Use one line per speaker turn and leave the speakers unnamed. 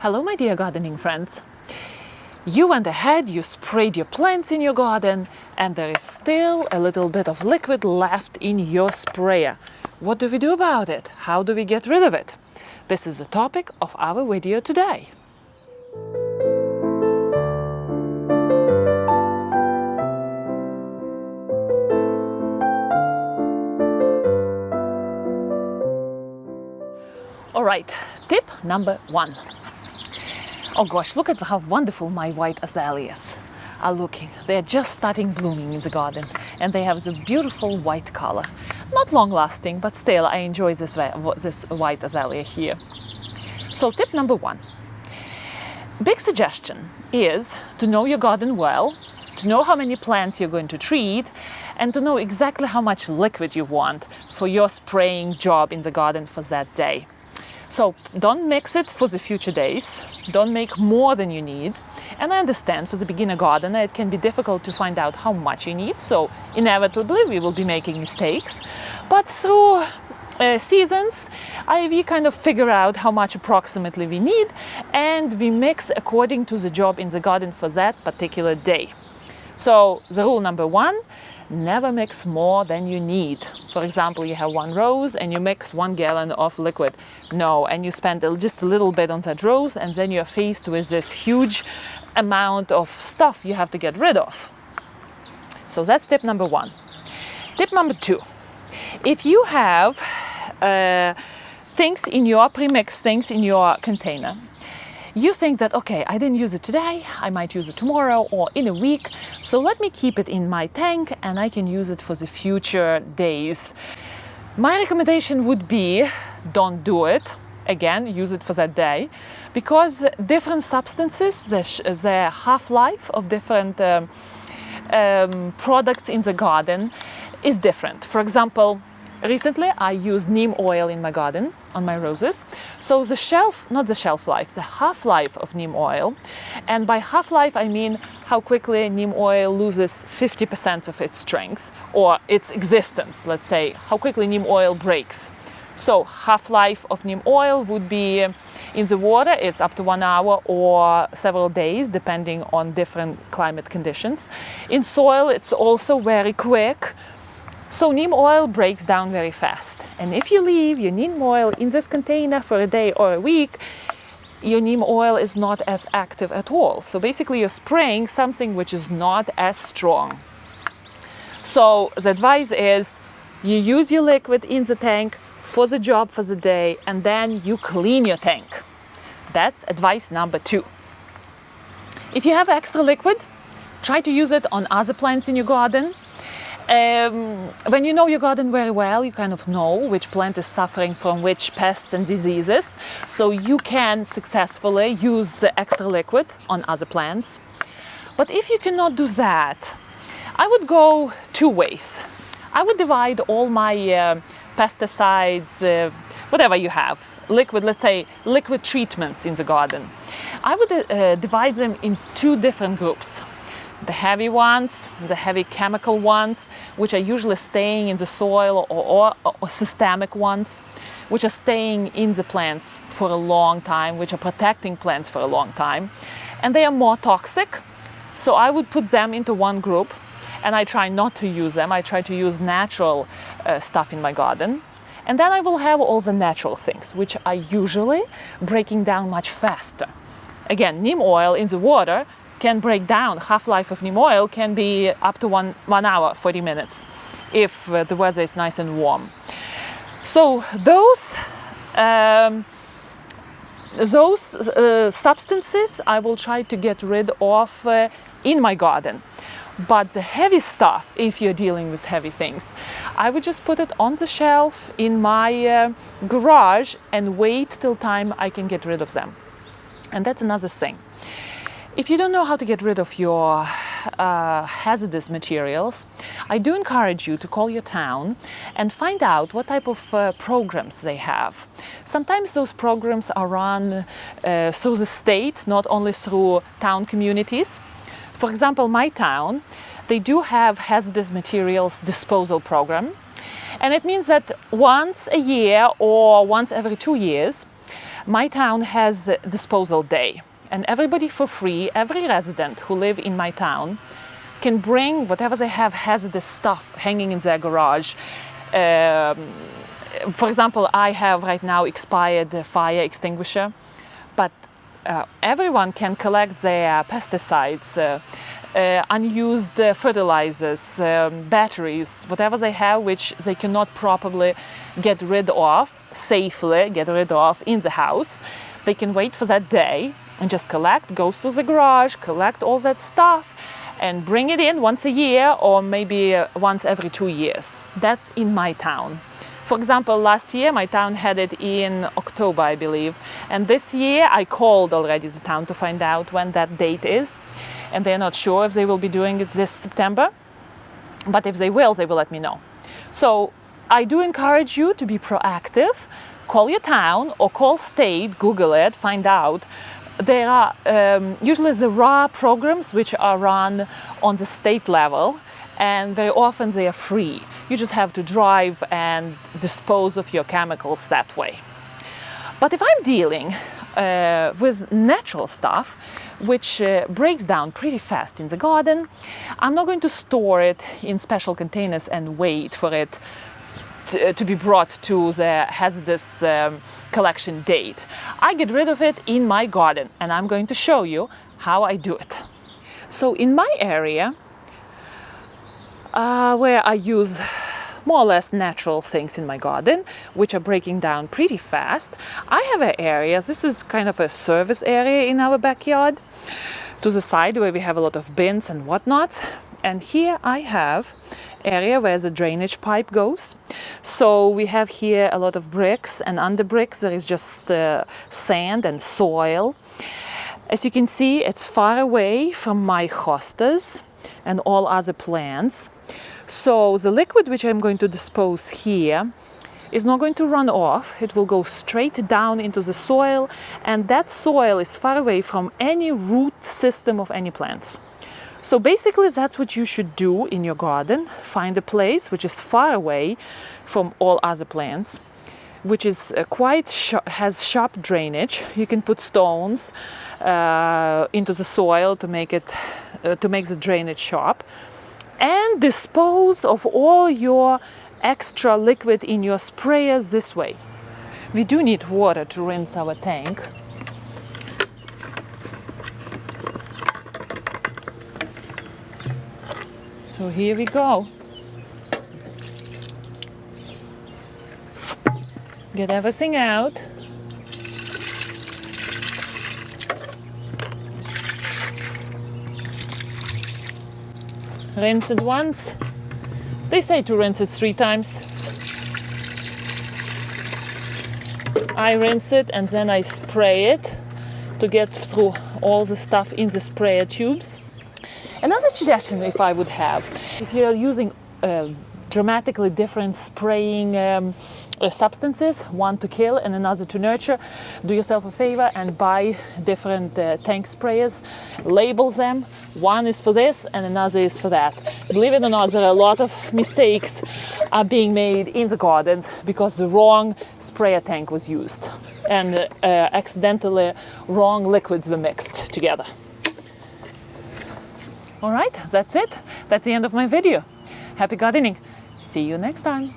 Hello, my dear gardening friends. You went ahead, you sprayed your plants in your garden, and there is still a little bit of liquid left in your sprayer. What do we do about it? How do we get rid of it? This is the topic of our video today. All right, tip number 1. Oh gosh, look at how wonderful my white azaleas are looking. They're just starting blooming in the garden and they have the beautiful white color. Not long lasting, but still I enjoy this white azalea here. So tip number 1. Big suggestion is to know your garden well, to know how many plants you're going to treat, and to know exactly how much liquid you want for your spraying job in the garden for that day. So don't mix it for the future days, don't make more than you need. And I understand for the beginner gardener it can be difficult to find out how much you need, so inevitably we will be making mistakes. But through seasons, we kind of figure out how much approximately we need, and we mix according to the job in the garden for that particular day. So the rule number 1, never mix more than you need. For example, you have 1 rose and you mix 1 gallon of liquid. No, and you spend just a little bit on that rose, and then you're faced with this huge amount of stuff you have to get rid of. So that's tip number 1. Tip number 2. If you have things in your pre-mixed things in your container, you think that, okay, I didn't use it today, I might use it tomorrow or in a week, so let me keep it in my tank and I can use it for the future days. My recommendation would be, don't do it. Again, use it for that day, because different substances, the half-life of different products in the garden is different. For example, recently I used neem oil in my garden on my roses. So the half-life of neem oil, and by half-life I mean how quickly neem oil loses 50% of its strength or its existence. Let's say how quickly neem oil breaks. So half-life of neem oil would be in the water, it's up to 1 hour or several days depending on different climate conditions. In soil it's also very quick. So neem oil breaks down very fast, and if you leave your neem oil in this container for a day or a week, your neem oil is not as active at all. So basically you're spraying something which is not as strong. So the advice is you use your liquid in the tank for the job for the day, and then you clean your tank. That's advice number 2. If you have extra liquid, try to use it on other plants in your garden. When you know your garden very well, you kind of know which plant is suffering from which pests and diseases, so you can successfully use the extra liquid on other plants. But if you cannot do that, I would go 2 ways. I would divide all my pesticides, whatever you have, liquid, let's say liquid treatments in the garden. I would divide them in 2 different groups. The heavy ones, the heavy chemical ones, which are usually staying in the soil, or systemic ones, which are staying in the plants for a long time, which are protecting plants for a long time. And they are more toxic, so I would put them into 1 group, and I try not to use them. I try to use natural stuff in my garden. And then I will have all the natural things, which are usually breaking down much faster. Again, neem oil in the water can break down. Half-life of neem oil can be up to 1 hour, 40 minutes, if the weather is nice and warm. So those substances I will try to get rid of in my garden. But the heavy stuff, if you're dealing with heavy things, I would just put it on the shelf in my garage and wait till time I can get rid of them. And that's another thing. If you don't know how to get rid of your hazardous materials, I do encourage you to call your town and find out what type of programs they have. Sometimes those programs are run through the state, not only through town communities. For example, my town, they do have hazardous materials disposal program. And it means that once a year or once every 2 years, My town has a disposal day, and everybody for free, every resident who live in my town can bring whatever they have hazardous stuff hanging in their garage. For example, I have right now expired fire extinguisher, but everyone can collect their pesticides, unused fertilizers, batteries, whatever they have which they cannot properly get rid of, safely get rid of in the house. They can wait for that day and just collect, go through the garage, collect all that stuff and bring it in once a year or maybe once every 2 years. That's in my town. For example, last year my town had it in October, I believe. And this year I called already the town to find out when that date is. And they're not sure if they will be doing it this September. But if they will let me know. So I do encourage you to be proactive. Call your town or call state, Google it, find out. There are usually there are programs which are run on the state level, and very often they are free. You just have to drive and dispose of your chemicals that way. But if I'm dealing with natural stuff, which breaks down pretty fast in the garden, I'm not going to store it in special containers and wait for it to be brought to the hazardous collection date. I get rid of it in my garden, and I'm going to show you how I do it. So in my area, where I use more or less natural things in my garden, which are breaking down pretty fast, I have areas. This is kind of a service area in our backyard, to the side where we have a lot of bins and whatnot. And here I have area where the drainage pipe goes. So we have here a lot of bricks, and under bricks there is just sand and soil. As you can see, it's far away from my hostas and all other plants. So the liquid which I'm going to dispose here is not going to run off. It will go straight down into the soil, and that soil is far away from any root system of any plants. So basically that's what you should do in your garden. Find a place which is far away from all other plants, which is has sharp drainage. You can put stones into the soil to make the drainage sharp, and dispose of all your extra liquid in your sprayers this way. We do need water to rinse our tank. So here we go. Get everything out. Rinse it once. They say to rinse it 3 times. I rinse it and then I spray it to get through all the stuff in the sprayer tubes. Another suggestion if I would have, if you're using dramatically different spraying substances, one to kill and another to nurture, do yourself a favor and buy different tank sprayers, label them. One is for this and another is for that. Believe it or not, there are a lot of mistakes are being made in the gardens because the wrong sprayer tank was used and accidentally wrong liquids were mixed together. All right, that's it. That's the end of my video. Happy gardening. See you next time.